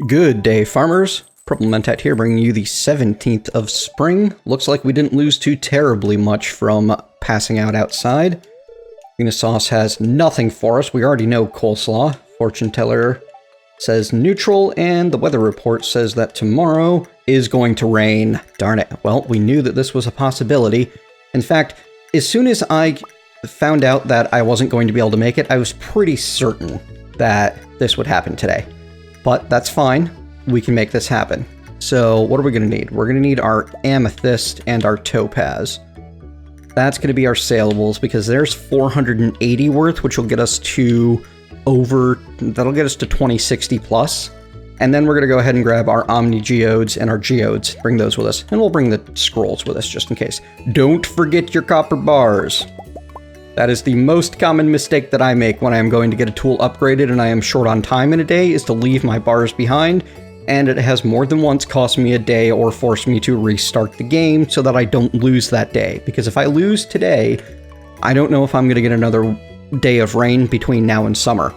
Good day, farmers. PurpleMentat here, bringing you the 17th of spring. Looks like we didn't lose too terribly much from passing out outside. Green sauce has nothing for us. We already know coleslaw. Fortune teller says neutral, and the weather report says that tomorrow is going to rain. Darn it. Well, we knew that this was a possibility. In fact, as soon as I found out that I wasn't going to be able to make it, I was pretty certain that this would happen today. But that's fine. We can make this happen. So what are we going to need? We're going to need our amethyst and our topaz. That's going to be our saleables because there's 480 worth, which will get us to that'll get us to 2060 plus. And then we're going to go ahead and grab our Omni Geodes and our Geodes, bring those with us. And we'll bring the scrolls with us just in case. Don't forget your copper bars. That is the most common mistake that I make when I am going to get a tool upgraded and I am short on time in a day, is to leave my bars behind, and it has more than once cost me a day or forced me to restart the game so that I don't lose that day. Because if I lose today, I don't know if I'm going to get another day of rain between now and summer.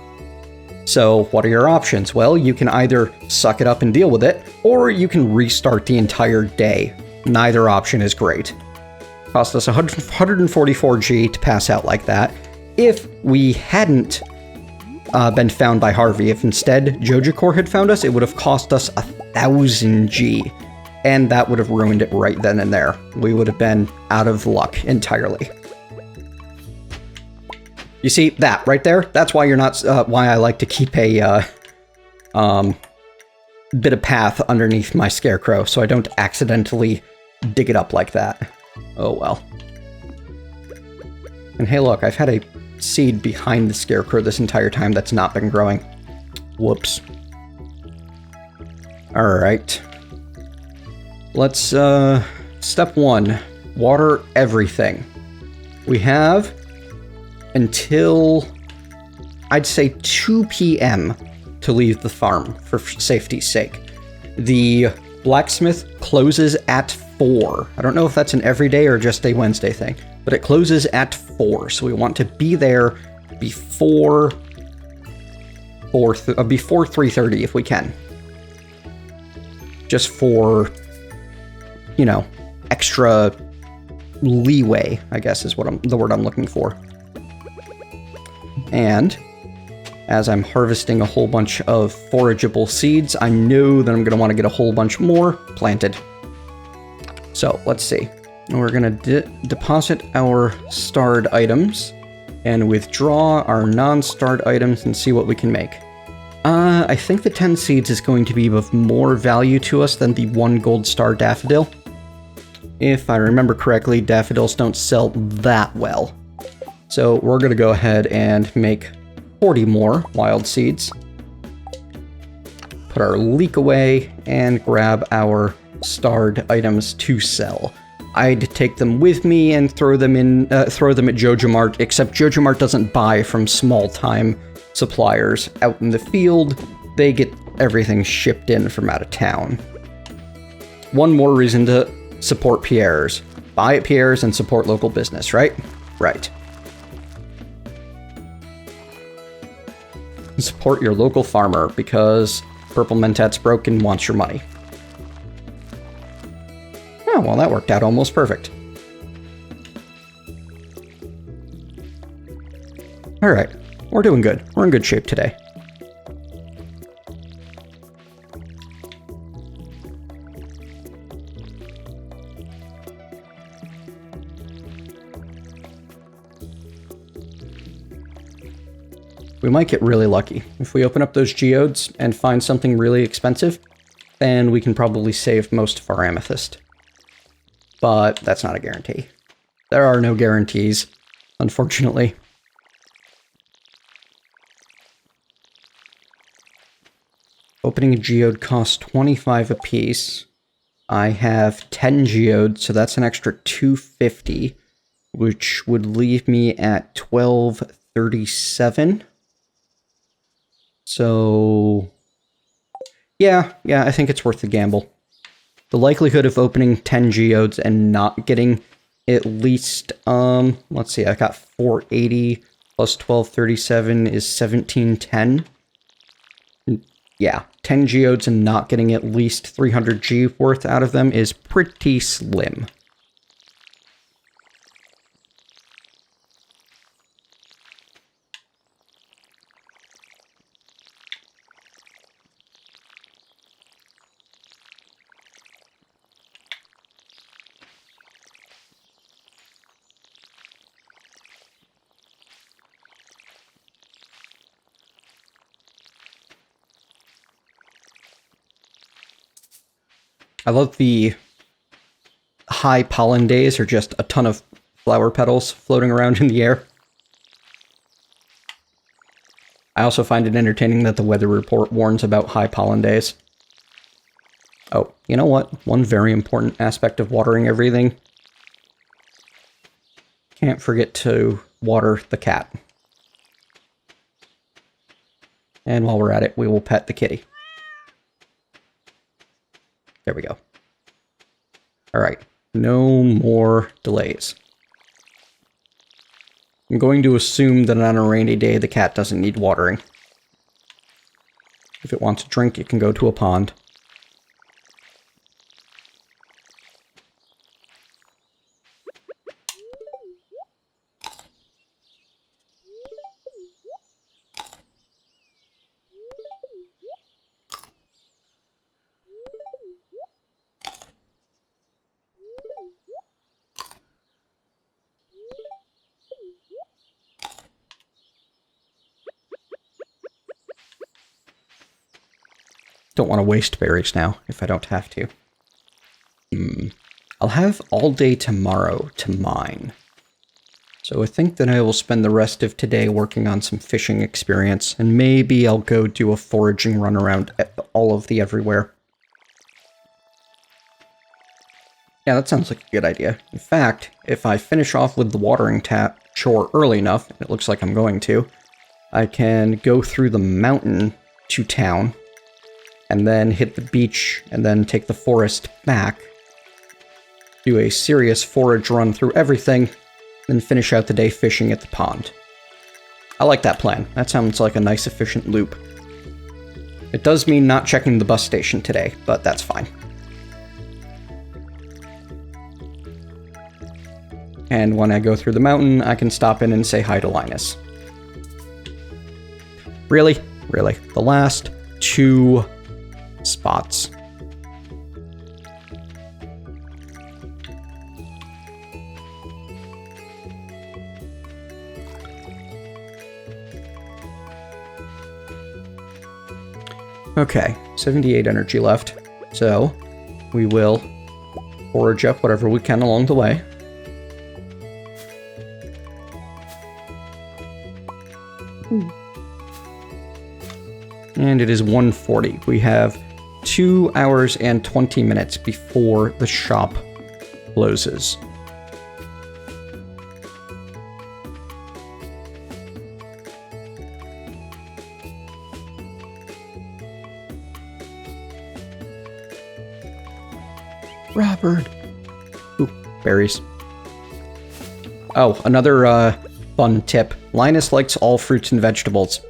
So what are your options? Well, you can either suck it up and deal with it, or you can restart the entire day. Neither option is great. Cost us 144G to pass out like that. If we hadn't been found by Harvey, if instead Joja Corp had found us, it would have cost us 1000G. And that would have ruined it right then and there. We would have been out of luck entirely. You see that right there? That's why you're not. Why I like to keep a bit of path underneath my scarecrow, so I don't accidentally dig it up like that. Oh well. And hey, look, I've had a seed behind the scarecrow this entire time that's not been growing. Whoops. All right. Let's step one. Water everything. We have until, I'd say, 2 p.m. to leave the farm for safety's sake. The blacksmith closes at 4. I don't know if that's an everyday or just a Wednesday thing, but it closes at 4. So we want to be there before 3:30 if we can. Just for, you know, extra leeway, I guess is what the word I'm looking for. And as I'm harvesting a whole bunch of forageable seeds, I know that I'm going to want to get a whole bunch more planted. So let's see. We're going to deposit our starred items and withdraw our non-starred items and see what we can make. I think the 10 seeds is going to be of more value to us than the 1 gold star daffodil. If I remember correctly, daffodils don't sell that well. So we're going to go ahead and make 40 more wild seeds. Put our leek away and grab our starred items to sell. I'd take them with me and throw them at Joja Mart, except Joja Mart doesn't buy from small-time suppliers out in the field. They get everything shipped in from out of town. One more reason to support Pierre's. Buy at Pierre's and support local business, right? Right. Support your local farmer because PurpleMentat's broke and wants your money. Oh, well, that worked out almost perfect. Alright, we're doing good. We're in good shape today. We might get really lucky. If we open up those geodes and find something really expensive, then we can probably save most of our amethyst. But that's not a guarantee. There are no guarantees, unfortunately. Opening a geode costs 25 apiece. I have 10 geodes, so that's an extra 250, which would leave me at 1237. So, yeah, I think it's worth the gamble. The likelihood of opening 10 geodes and not getting at least, let's see, I got 480 plus 1237 is 1710. Yeah, 10 geodes and not getting at least 300 G worth out of them is pretty slim. I love the high pollen days, or just a ton of flower petals floating around in the air. I also find it entertaining that the weather report warns about high pollen days. Oh, you know what? One very important aspect of watering everything. Can't forget to water the cat. And while we're at it, we will pet the kitty. There we go. Alright, no more delays. I'm going to assume that on a rainy day, the cat doesn't need watering. If it wants a drink, it can go to a pond. Don't want to waste berries now, if I don't have to. I'll have all day tomorrow to mine. So I think that I will spend the rest of today working on some fishing experience, and maybe I'll go do a foraging run around all of the everywhere. Yeah, that sounds like a good idea. In fact, if I finish off with the watering chore early enough, and it looks like I'm going to, I can go through the mountain to town, and then hit the beach, and then take the forest back, do a serious forage run through everything, then finish out the day fishing at the pond. I like that plan. That sounds like a nice, efficient loop. It does mean not checking the bus station today, but that's fine. And when I go through the mountain, I can stop in and say hi to Linus. Really? Really? The last 2 spots. Okay, 78 energy left, so we will forage up whatever we can along the way. And it is 1:40. We have 2 hours and 20 minutes before the shop closes. Robert! Ooh, berries. Oh, another fun tip. Linus likes all fruits and vegetables.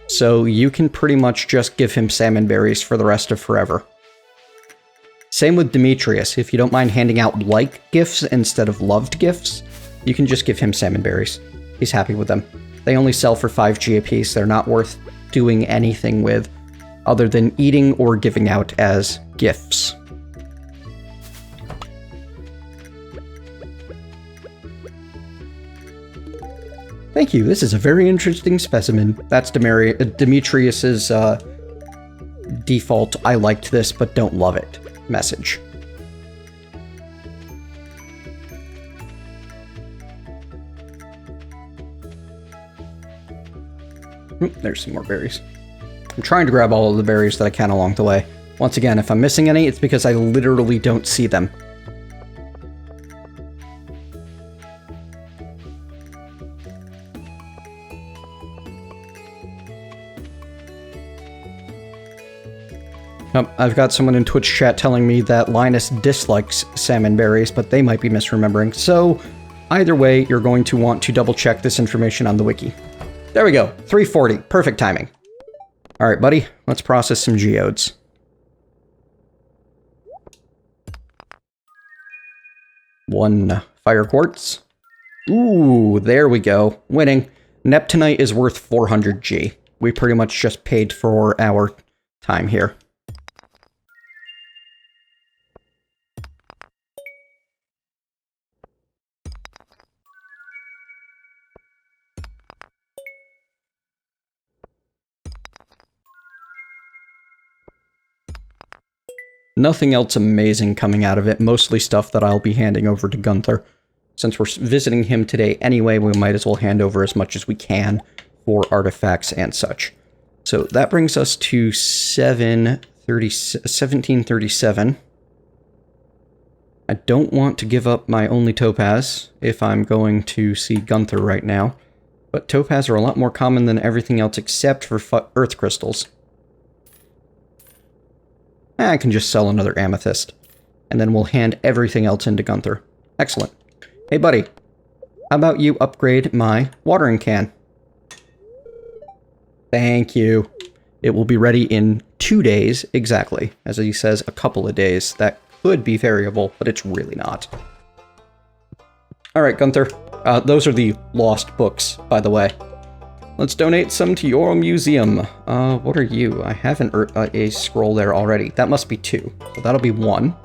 So you can pretty much just give him salmon berries for the rest of forever. Same with Demetrius. If you don't mind handing out like gifts instead of loved gifts, you can just give him salmon berries. He's happy with them. They only sell for 5G a piece. They're not worth doing anything with other than eating or giving out as gifts. Thank you, this is a very interesting specimen. That's Demetrius's default "I liked this but don't love it" message. Oop, there's some more berries. I'm trying to grab all of the berries that I can along the way. Once again, if I'm missing any, it's because I literally don't see them. I've got someone in Twitch chat telling me that Linus dislikes salmon berries, but they might be misremembering. So, either way, you're going to want to double check this information on the wiki. There we go, 3:40, perfect timing. Alright, buddy. Let's process some geodes. One fire quartz. Ooh, there we go. Winning. Neptunite is worth 400 G. We pretty much just paid for our time here. Nothing else amazing coming out of it, mostly stuff that I'll be handing over to Gunther. Since we're visiting him today anyway, we might as well hand over as much as we can for artifacts and such. So that brings us to 1737. I don't want to give up my only topaz if I'm going to see Gunther right now, but topaz are a lot more common than everything else except for earth crystals. I can just sell another amethyst, and then we'll hand everything else into Gunther. Excellent. Hey buddy, how about you upgrade my watering can? Thank you. It will be ready in 2 days exactly. As he says, a couple of days. That could be variable, but it's really not. Alright, Gunther. Those are the lost books, by the way. Let's donate some to your museum. What are you? I have a scroll there already. That must be 2. So that'll be 1.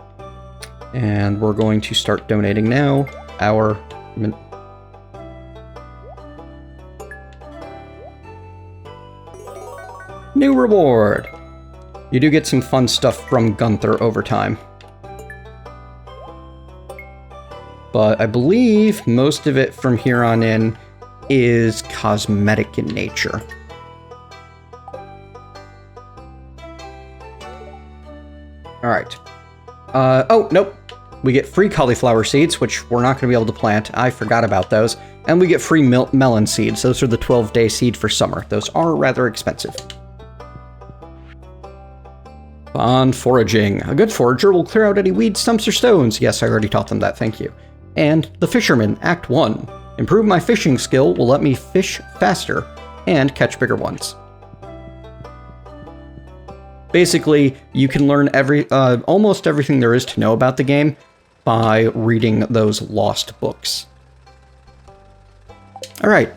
And we're going to start donating now. Our... New reward! You do get some fun stuff from Gunther over time. But I believe most of it from here on in is cosmetic in nature. Alright. Oh, nope. We get free cauliflower seeds, which we're not going to be able to plant. I forgot about those. And we get free melon seeds. Those are the 12-day seed for summer. Those are rather expensive. On foraging. A good forager will clear out any weeds, stumps, or stones. Yes, I already taught them that, thank you. And the fisherman, Act 1. Improve my fishing skill will let me fish faster and catch bigger ones. Basically, you can learn almost everything there is to know about the game by reading those lost books. Alright.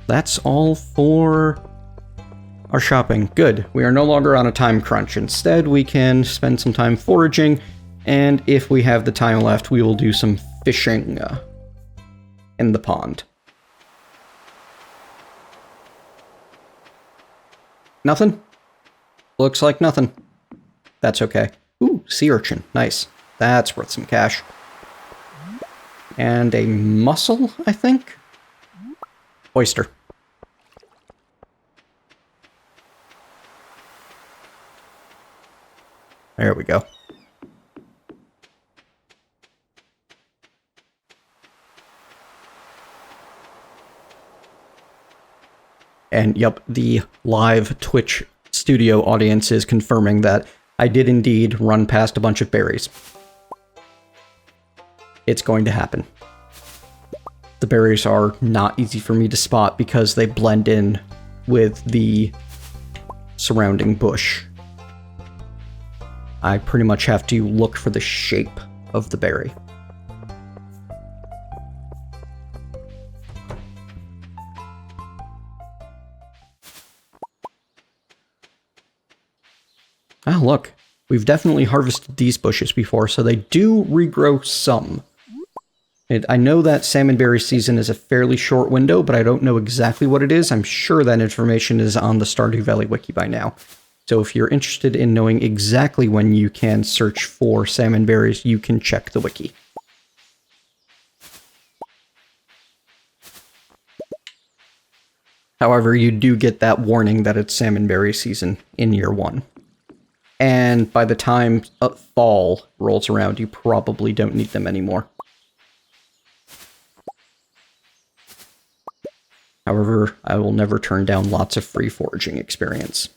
That's all for our shopping. Good. We are no longer on a time crunch. Instead, we can spend some time foraging, and if we have the time left, we will do some fishing in the pond. Nothing? Looks like nothing. That's okay. Ooh, sea urchin. Nice. That's worth some cash. And a mussel, I think? Oyster. There we go. And yep, the live Twitch studio audience is confirming that I did indeed run past a bunch of berries. It's going to happen. The berries are not easy for me to spot because they blend in with the surrounding bush. I pretty much have to look for the shape of the berry. Ah, look. We've definitely harvested these bushes before, so they do regrow some. And I know that salmonberry season is a fairly short window, but I don't know exactly what it is. I'm sure that information is on the Stardew Valley wiki by now. So if you're interested in knowing exactly when you can search for salmonberries, you can check the wiki. However, you do get that warning that it's salmonberry season in year 1. And by the time fall rolls around, you probably don't need them anymore. However, I will never turn down lots of free foraging experience.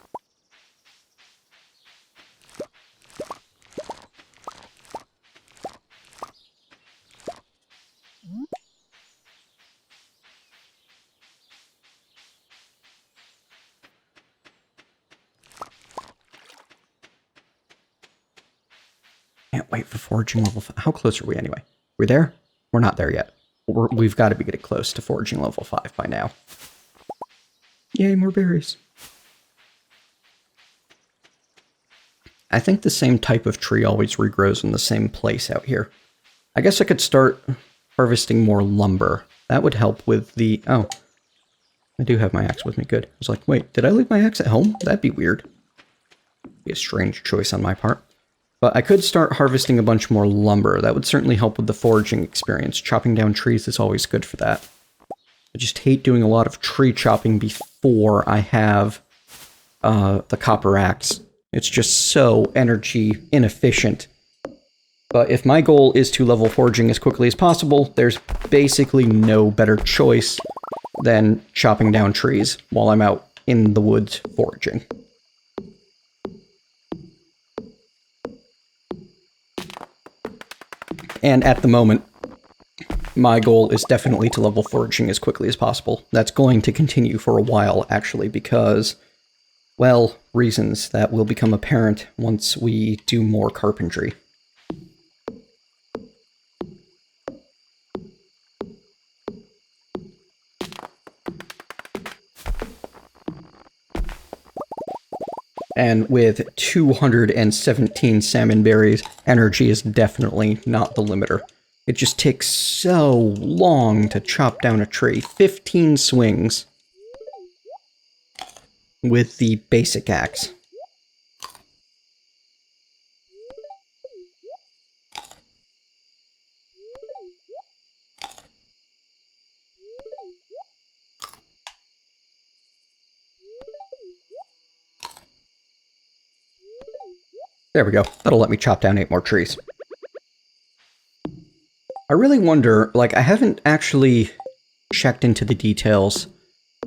Can't wait for foraging level 5. How close are we anyway? We're there? We're not there yet. We've got to be getting close to foraging level 5 by now. Yay, more berries. I think the same type of tree always regrows in the same place out here. I guess I could start harvesting more lumber. That would help with the... Oh, I do have my axe with me. Good. I was like, wait, did I leave my axe at home? That'd be weird. Be a strange choice on my part. But I could start harvesting a bunch more lumber. That would certainly help with the foraging experience. Chopping down trees is always good for that. I just hate doing a lot of tree chopping before I have the copper axe. It's just so energy inefficient. But if my goal is to level foraging as quickly as possible, there's basically no better choice than chopping down trees while I'm out in the woods foraging. And at the moment, my goal is definitely to level foraging as quickly as possible. That's going to continue for a while, actually, because... well, reasons that will become apparent once we do more carpentry. And with 217 salmon berries, energy is definitely not the limiter. It just takes so long to chop down a tree. 15 swings. With the basic axe. There we go. That'll let me chop down 8 more trees. I really wonder, like, I haven't actually checked into the details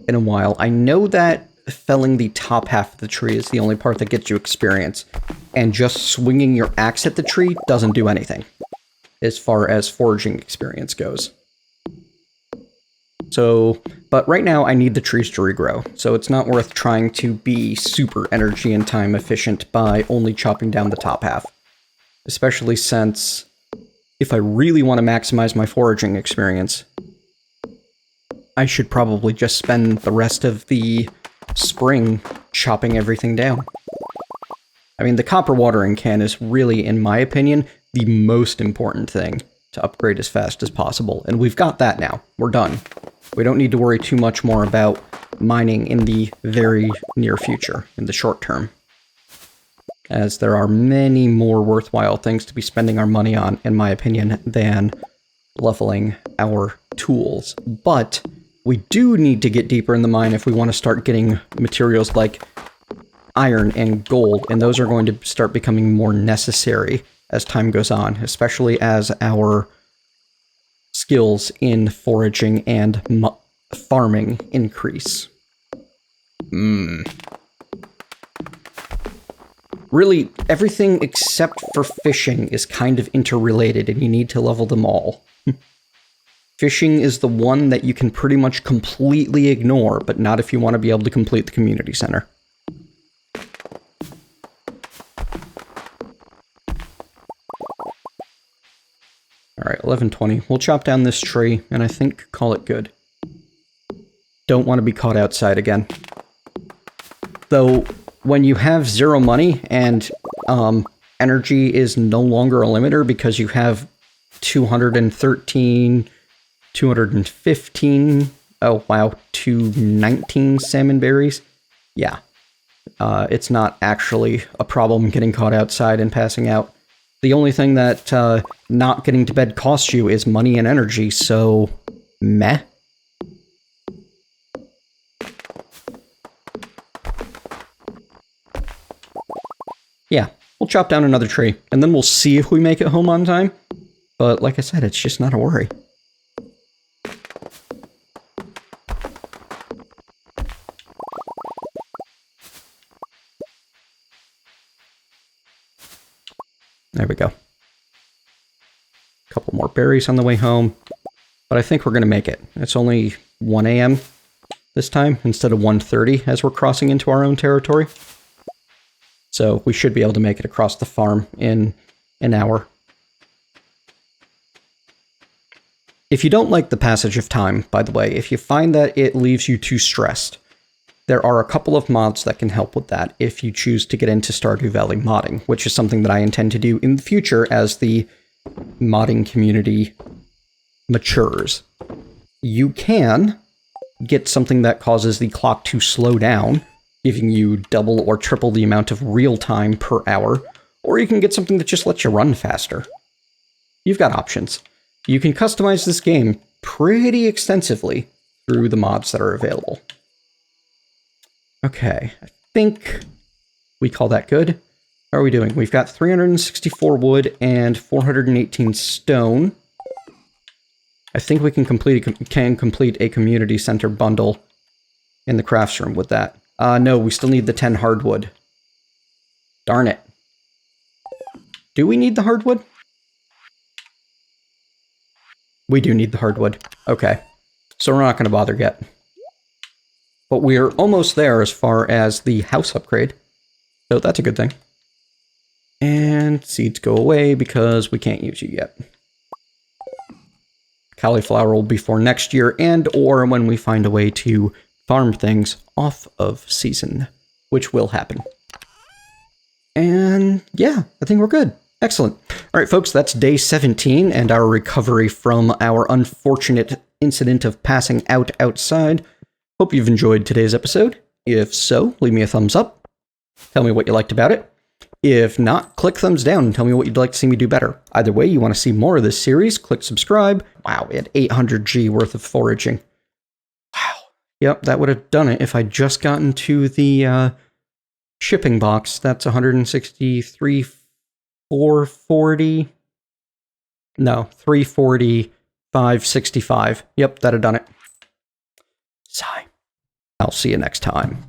in a while. I know that felling the top half of the tree is the only part that gets you experience, and just swinging your axe at the tree doesn't do anything, as far as foraging experience goes. So, but right now I need the trees to regrow, so it's not worth trying to be super energy and time efficient by only chopping down the top half. Especially since, if I really want to maximize my foraging experience, I should probably just spend the rest of the spring chopping everything down. I mean, the copper watering can is really, in my opinion, the most important thing to upgrade as fast as possible, and we've got that now. We're done. We don't need to worry too much more about mining in the very near future, in the short term, as there are many more worthwhile things to be spending our money on, in my opinion, than leveling our tools. But we do need to get deeper in the mine if we want to start getting materials like iron and gold, and those are going to start becoming more necessary as time goes on, especially as our skills in foraging and farming increase. Really, everything except for fishing is kind of interrelated, and you need to level them all. Fishing is the one that you can pretty much completely ignore, but not if you want to be able to complete the community center. Alright, 11:20. We'll chop down this tree, and I think call it good. Don't want to be caught outside again. Though, when you have 0 money, and energy is no longer a limiter because you have 213... 215, oh wow, 219 salmon berries. Yeah, it's not actually a problem getting caught outside and passing out. The only thing that not getting to bed costs you is money and energy, so meh. Yeah, we'll chop down another tree, and then we'll see if we make it home on time. But like I said, it's just not a worry. There we go. A couple more berries on the way home. But I think we're going to make it. It's only 1 a.m. this time, instead of 1:30 as we're crossing into our own territory. So we should be able to make it across the farm in an hour. If you don't like the passage of time, by the way, if you find that it leaves you too stressed, there are a couple of mods that can help with that if you choose to get into Stardew Valley modding, which is something that I intend to do in the future as the modding community matures. You can get something that causes the clock to slow down, giving you double or triple the amount of real time per hour, or you can get something that just lets you run faster. You've got options. You can customize this game pretty extensively through the mods that are available. Okay, I think we call that good. How are we doing? We've got 364 wood and 418 stone. I think we can complete a community center bundle in the crafts room with that. No, we still need the 10 hardwood. Darn it. Do we need the hardwood? We do need the hardwood. Okay. So we're not going to bother yet. But we're almost there as far as the house upgrade. So that's a good thing. And seeds go away because we can't use you yet. Cauliflower will be for next year and or when we find a way to farm things off of season, which will happen. And yeah, I think we're good. Excellent. All right, folks, that's day 17 and our recovery from our unfortunate incident of passing out outside. Hope you've enjoyed today's episode. If so, leave me a thumbs up. Tell me what you liked about it. If not, click thumbs down and tell me what you'd like to see me do better. Either way, you want to see more of this series, click subscribe. Wow, we had 800G worth of foraging. Wow. Yep, that would have done it if I'd just gotten to the shipping box. That's 163, 440. No, 340, 565. Yep, that'd have done it. Sigh. I'll see you next time.